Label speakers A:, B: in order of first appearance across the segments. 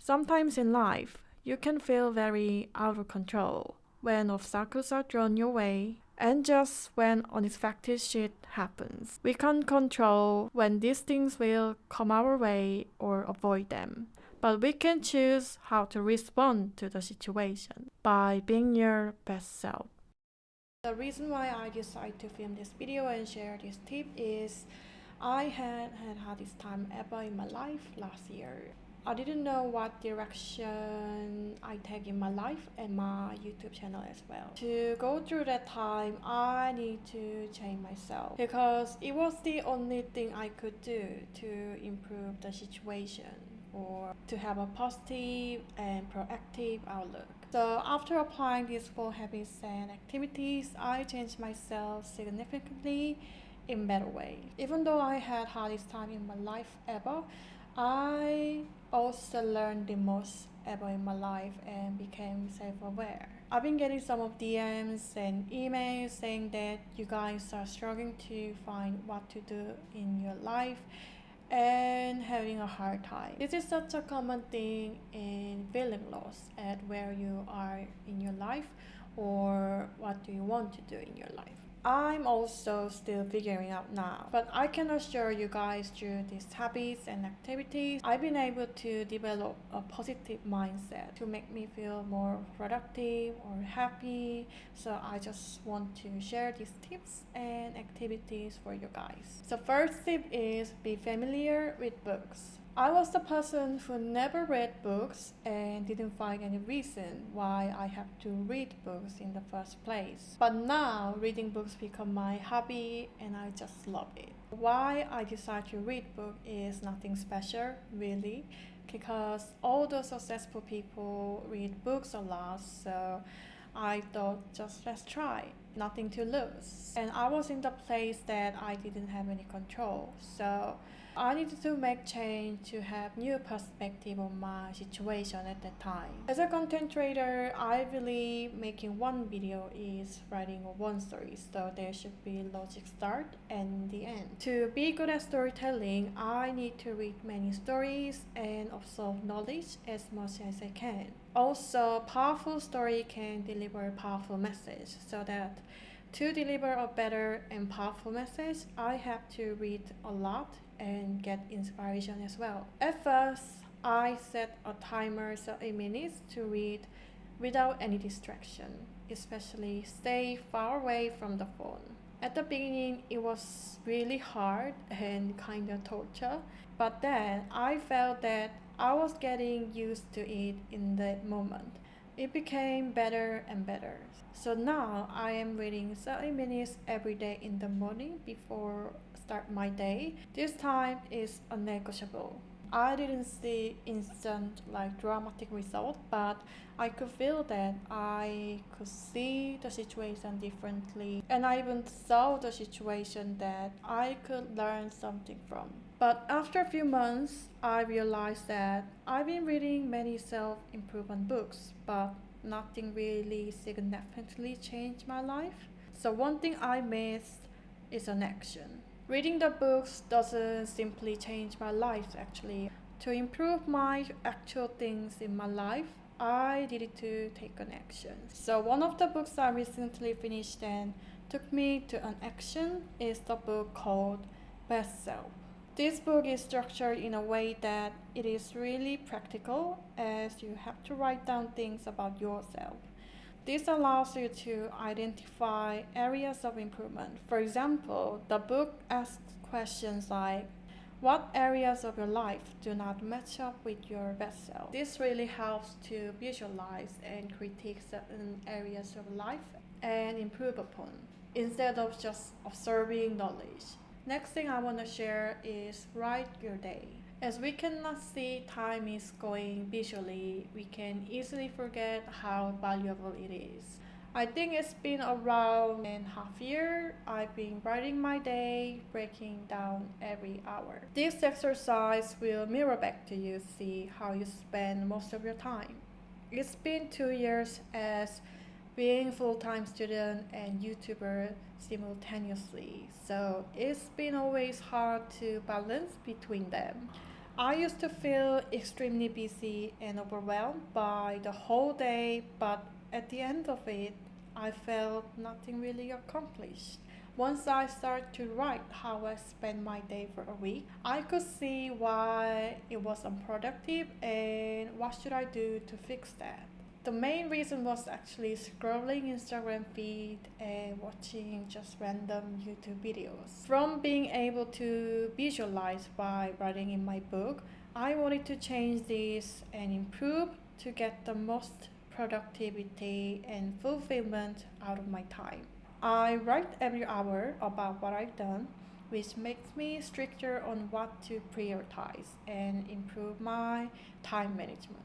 A: Sometimes in life, you can feel very out of control when obstacles are thrown your way and just when unexpected shit happens. We can't control when these things will come our way or avoid them, but we can choose how to respond to the situation by being your best self. The reason why I decided to film this video and share this tip is I had hardest time ever in my life last year. I didn't know what direction I take in my life and my YouTube channel as well. To go through that time, I need to change myself because it was the only thing I could do to improve the situation or to have a positive and proactive outlook. So after applying these 4 habits and activities, I changed myself significantly in better way. Even though I had hardest time in my life ever, I also learned the most ever in my life and became self-aware. I've been getting some of DMs and emails saying that you guys are struggling to find what to do in your life and having a hard time. This is such a common thing in feeling lost at where you are in your life or what do you want to do in your life. I'm also still figuring out now, but I can assure you guys through these habits and activities, I've been able to develop a positive mindset to make me feel more productive or happy. So I just want to share these tips and activities for you guys. So first tip is be familiar with books. I was the person who never read books and didn't find any reason why I have to read books in the first place. But now reading books become my hobby and I just love it. Why I decided to read books is nothing special, really, because all the successful people read books a lot, so I thought just let's try, nothing to lose. And I was in the place that I didn't have any control, so I needed to make change to have new perspective on my situation at that time. As a content creator, I believe making one video is writing one story, so there should be logic start and the end. To be good at storytelling, I need to read many stories and absorb knowledge as much as I can. Also, powerful story can deliver a powerful message, so that to deliver a better and powerful message, I have to read a lot and get inspiration as well. At first, I set a timer 30 minutes to read without any distraction, especially stay far away from the phone. At the beginning, it was really hard and kind of torture, but then I felt that I was getting used to it in that moment. It became better and better. So now I am reading 30 minutes every day in the morning before start my day. This time is unnegotiable. I didn't see instant dramatic result, but I could feel that I could see the situation differently, and I even saw the situation that I could learn something from. But after a few months, I realized that I've been reading many self-improvement books, but nothing really significantly changed my life. So one thing I missed is an action. Reading the books doesn't simply change my life actually. To improve my actual things in my life, I needed to take an action. So one of the books I recently finished and took me to an action is the book called YesStyle. This book is structured in a way that it is really practical as you have to write down things about yourself. This allows you to identify areas of improvement. For example, the book asks questions like, what areas of your life do not match up with your best self? This really helps to visualize and critique certain areas of life and improve upon, instead of just observing knowledge. Next thing I want to share is write your day. As we cannot see time is going visually, we can easily forget how valuable it is. I think it's been around a half year I've been writing my day, breaking down every hour. This exercise will mirror back to you, see how you spend most of your time. It's been 2 years as being full-time student and YouTuber simultaneously, so it's been always hard to balance between them. I used to feel extremely busy and overwhelmed by the whole day, but at the end of it, I felt nothing really accomplished. Once I started to write how I spent my day for a week, I could see why it was unproductive and what should I do to fix that. The main reason was actually scrolling Instagram feed and watching just random YouTube videos. From being able to visualize by writing in my book, I wanted to change this and improve to get the most productivity and fulfillment out of my time. I write every hour about what I've done, which makes me stricter on what to prioritize and improve my time management.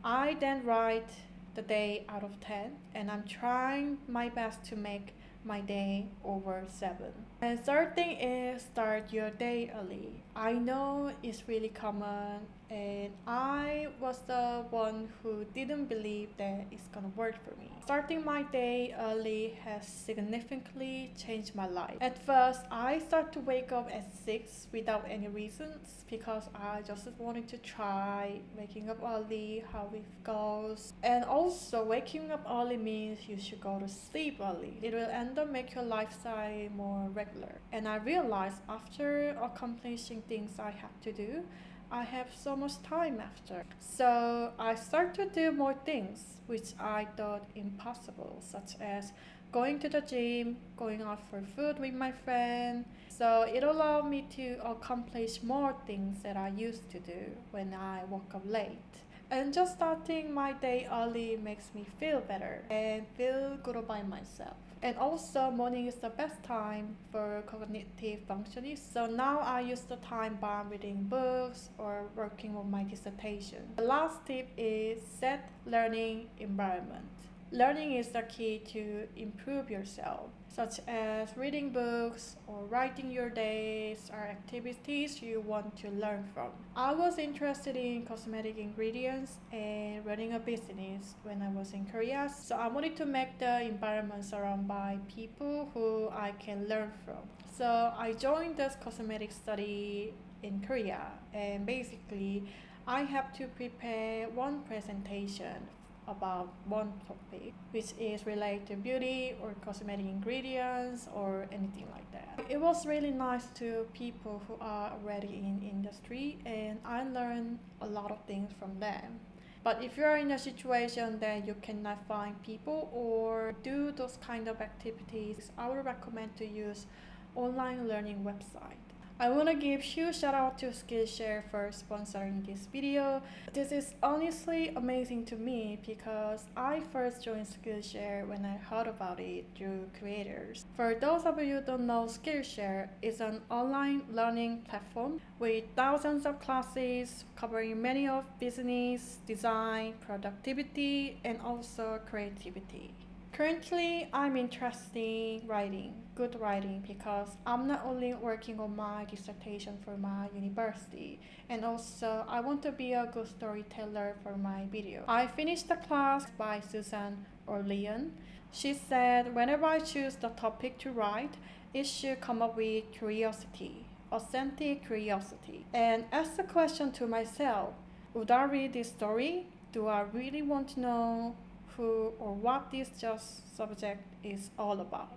A: I then write the day out of 10, and I'm trying my best to make my day over 7. And third thing is start your day early. I know it's really common, and I was the one who didn't believe that it's gonna work for me. Starting my day early has significantly changed my life. At first, I started to wake up at 6 without any reasons because I just wanted to try waking up early, how it goes. And also, waking up early means you should go to sleep early. It will end up make your lifestyle more regular. And I realized after accomplishing things I have to do, I have so much time after. So I started to do more things which I thought impossible, such as going to the gym, going out for food with my friend. So it allowed me to accomplish more things that I used to do when I woke up late. And just starting my day early makes me feel better and feel good about myself. And also, morning is the best time for cognitive functioning. So now I use the time by reading books or working on my dissertation. The last tip is set learning environment. Learning is the key to improve yourself, such as reading books or writing your days or activities you want to learn from. I was interested in cosmetic ingredients and running a business when I was in Korea, so I wanted to make the environment surrounded by people who I can learn from. So I joined this cosmetic study in Korea, and basically I have to prepare one presentation about one topic, which is related to beauty or cosmetic ingredients or anything like that. It was really nice to people who are already in industry, and I learned a lot of things from them. But if you are in a situation that you cannot find people or do those kind of activities, I would recommend to use online learning website. I want to give huge shout out to Skillshare for sponsoring this video. This is honestly amazing to me because I first joined Skillshare when I heard about it through creators. For those of you who don't know, Skillshare is an online learning platform with thousands of classes covering many of business, design, productivity, and also creativity. Currently, I'm interested in writing, good writing, because I'm not only working on my dissertation for my university, and also I want to be a good storyteller for my video. I finished the class by Susan Orlean. She said whenever I choose the topic to write, it should come up with curiosity, authentic curiosity, and ask the question to myself, would I read this story? Do I really want to know who or what this just subject is all about?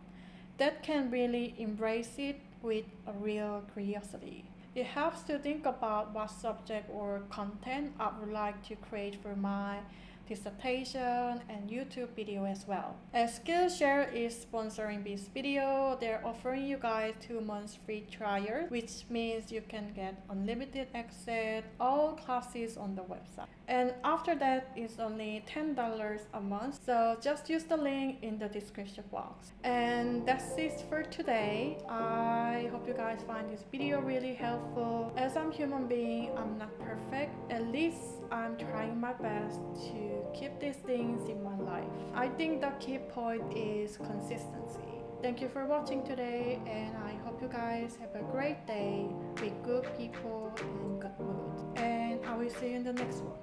A: That can really embrace it with a real curiosity. It helps to think about what subject or content I would like to create for my dissertation and YouTube video as well. As Skillshare is sponsoring this video, they're offering you guys 2 months free trial, which means you can get unlimited access all classes on the website. And after that, it's only $10 a month. So just use the link in the description box. And that's it for today. I hope you guys find this video really helpful. As I'm a human being, I'm not perfect. At least I'm trying my best to keep these things in my life. I think the key point is consistency. Thank you for watching today, and I hope you guys have a great day with good people and good mood. And I will see you in the next one.